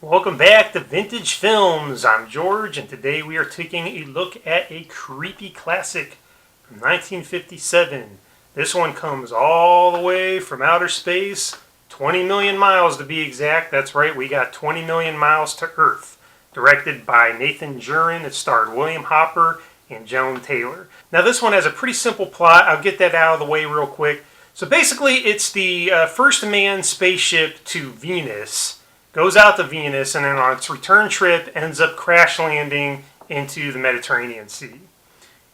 Welcome back to Vintage Films. I'm George, and today we are taking a look at a creepy classic from 1957. This one comes all the way from outer space, 20 million miles to be exact. That's right, we got 20 million miles to Earth. Directed by Nathan Jurin. It starred William Hopper and Joan Taylor. Now this one has a pretty simple plot. I'll get that out of the way real quick. So basically it's the first manned spaceship to Venus. Goes out to Venus, and then on its return trip ends up crash landing into the Mediterranean Sea.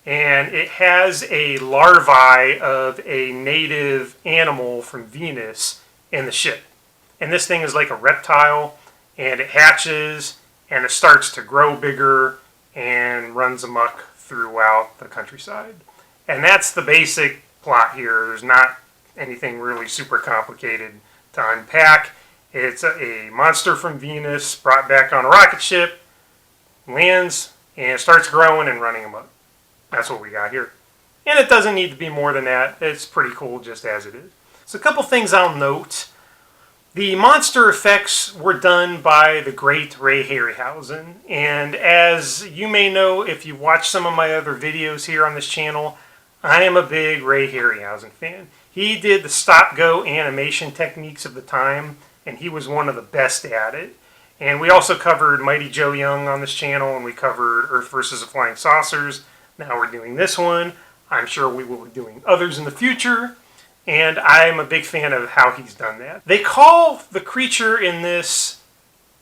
And it has a larvae of a native animal from Venus in the ship. And this thing is like a reptile, and it hatches, and it starts to grow bigger and runs amok throughout the countryside. And that's the basic plot here. There's not anything really super complicated to unpack. It's a monster from Venus brought back on a rocket ship, lands, and starts growing and running amok. That's what we got here. And it doesn't need to be more than that. It's pretty cool just as it is. So a couple things I'll note. The monster effects were done by the great Ray Harryhausen. And as you may know if you watch some of my other videos here on this channel, I am a big Ray Harryhausen fan. He did the stop-go animation techniques of the time, and he was one of the best at it. And we also covered Mighty Joe Young on this channel, and we covered Earth vs. the Flying Saucers. Now we're doing this one. I'm sure we will be doing others in the future, and I'm a big fan of how he's done that. They call the creature in this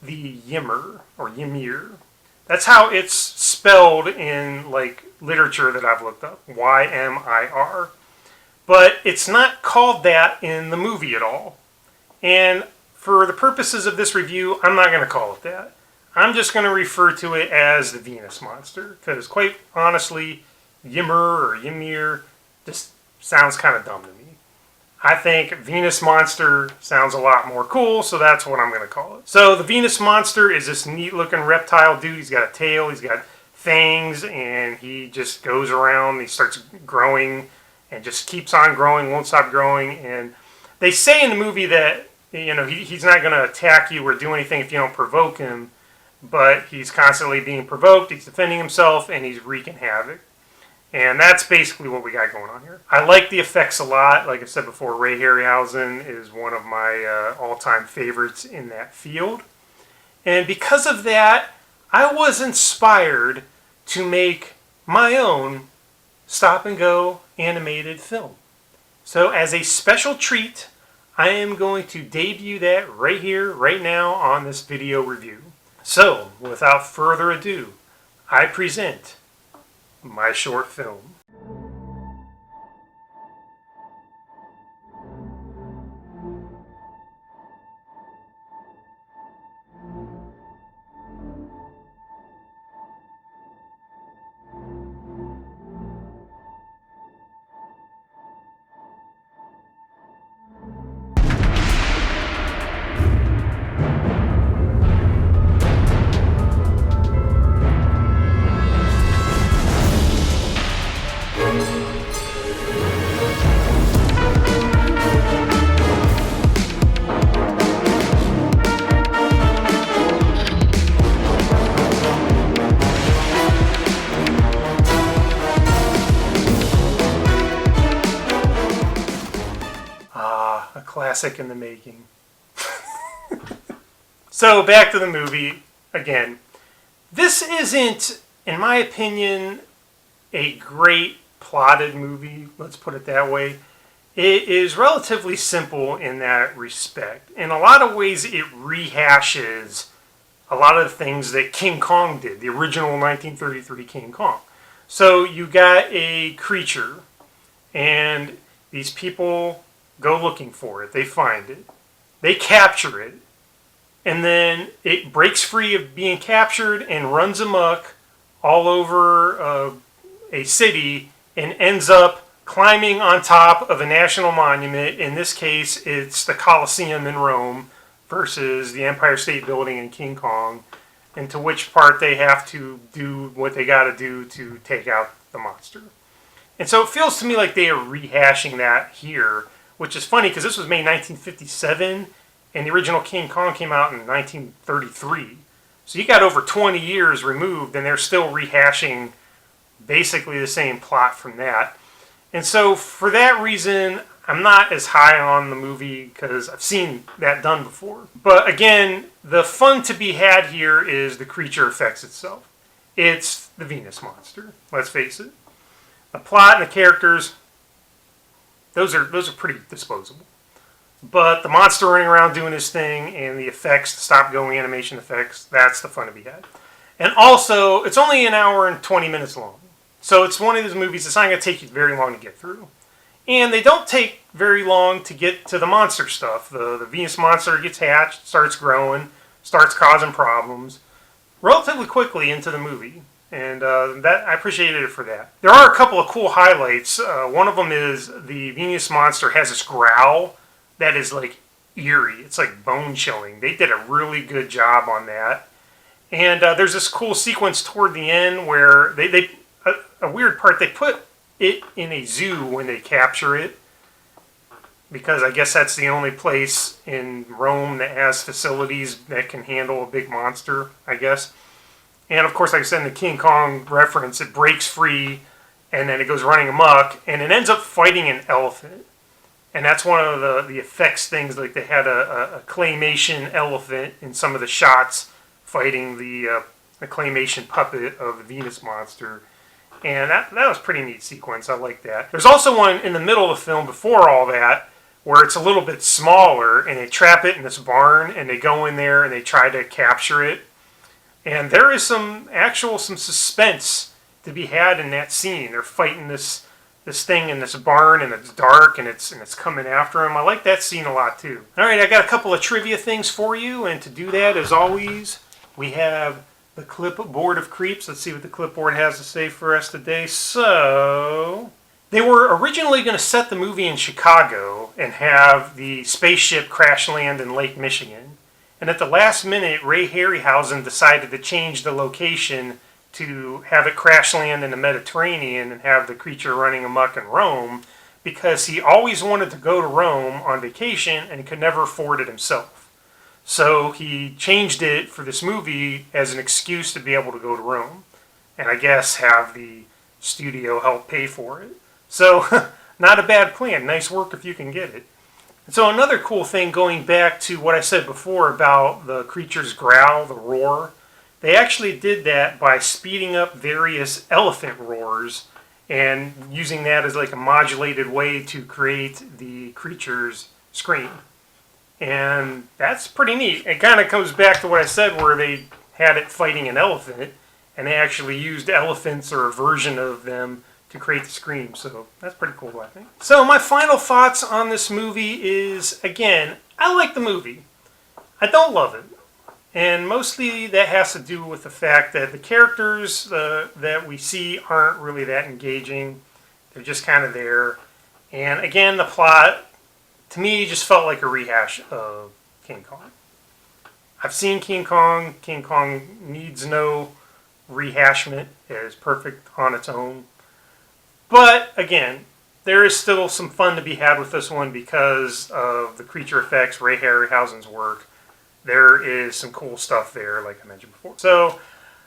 the Ymir, or Ymir. That's how it's spelled in like literature that I've looked up, Y-M-I-R. But it's not called that in the movie at all. And for the purposes of this review, I'm not going to call it that. I'm just going to refer to it as the Venus Monster, because quite honestly, Ymir or Ymir just sounds kind of dumb to me. I think Venus Monster sounds a lot more cool, so that's what I'm going to call it. So the Venus Monster is this neat-looking reptile dude. He's got a tail, he's got fangs, and he just goes around, he starts growing, and just keeps on growing, won't stop growing. And they say in the movie that he's not going to attack you or do anything if you don't provoke him, but he's constantly being provoked, he's defending himself, and he's wreaking havoc. And that's basically what we got going on here. I like the effects a lot. Like I said before, Ray Harryhausen is one of my all-time favorites in that field. And because of that, I was inspired to make my own stop-and-go animated film. So as a special treat, I am going to debut that right here, right now on this video review. So, without further ado, I present my short film. A classic in the making. So back to the movie again. This isn't, in my opinion, a great plotted movie, let's put it that way. It is relatively simple in that respect. In a lot of ways it rehashes a lot of the things that King Kong did, the original 1933 King Kong. So you got a creature, and these people go looking for it. They find it. They capture it. And then it breaks free of being captured and runs amok all over a city and ends up climbing on top of a national monument. In this case, it's the Colosseum in Rome versus the Empire State Building in King Kong, and to which part they have to do what they got to do to take out the monster. And so it feels to me like they are rehashing that here, which is funny because this was made in 1957, and the original King Kong came out in 1933. So you got over 20 years removed, and they're still rehashing basically the same plot from that. And so for that reason, I'm not as high on the movie because I've seen that done before. But again, the fun to be had here is the creature effects itself. It's the Venus monster, let's face it. The plot and the characters, those are pretty disposable. But the monster running around doing his thing and the effects, the stop-go animation effects, that's the fun to be had. And also, it's only an hour and 20 minutes long. So it's one of those movies that's not going to take you very long to get through. And they don't take very long to get to the monster stuff. The Venus monster gets hatched, starts growing, starts causing problems relatively quickly into the movie. And that I appreciated it for that. There are a couple of cool highlights. One of them is the Venus monster has this growl that is like eerie. It's like bone-chilling. They did a really good job on that. And there's this cool sequence toward the end where a weird part, they put it in a zoo when they capture it, because I guess that's the only place in Rome that has facilities that can handle a big monster, I guess. And of course, like I said in the King Kong reference, it breaks free and then it goes running amok and it ends up fighting an elephant. And that's one of the effects things, like they had a claymation elephant in some of the shots fighting the claymation puppet of the Venus monster. And that was a pretty neat sequence. I like that. There's also one in the middle of the film before all that where it's a little bit smaller and they trap it in this barn and they go in there and they try to capture it. And there is some suspense to be had in that scene. They're fighting this thing in this barn and it's dark and it's coming after them. I like that scene a lot too. All right, I got a couple of trivia things for you, and to do that, as always, we have the clipboard of creeps. Let's see what the clipboard has to say for us today. So, they were originally going to set the movie in Chicago and have the spaceship crash land in Lake Michigan. And at the last minute, Ray Harryhausen decided to change the location to have it crash land in the Mediterranean and have the creature running amok in Rome, because he always wanted to go to Rome on vacation and could never afford it himself. So he changed it for this movie as an excuse to be able to go to Rome. And I guess have the studio help pay for it. So, not a bad plan. Nice work if you can get it. And so another cool thing, going back to what I said before about the creature's growl, the roar, they actually did that by speeding up various elephant roars and using that as like a modulated way to create the creature's scream. And that's pretty neat. It kind of comes back to what I said where they had it fighting an elephant and they actually used elephants or a version of them to create the scream. So that's pretty cool, I think. So my final thoughts on this movie is, again, I like the movie. I don't love it. And mostly that has to do with the fact that the characters that we see aren't really that engaging. They're just kind of there. And again, the plot, to me, just felt like a rehash of King Kong. I've seen King Kong. King Kong needs no rehashment. It is perfect on its own. But, again, there is still some fun to be had with this one because of the creature effects, Ray Harryhausen's work. There is some cool stuff there, like I mentioned before. So,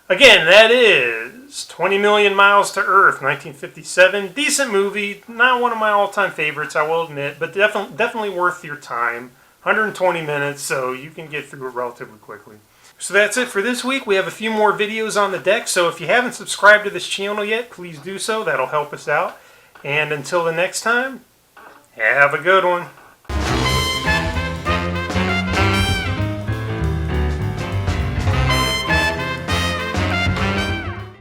again, that is 20 Million Miles to Earth, 1957. Decent movie. Not one of my all-time favorites, I will admit, but definitely worth your time. 120 minutes, so you can get through it relatively quickly. So that's it for this week. We have a few more videos on the deck, so if you haven't subscribed to this channel yet, please do so. That'll help us out. And until the next time, have a good one.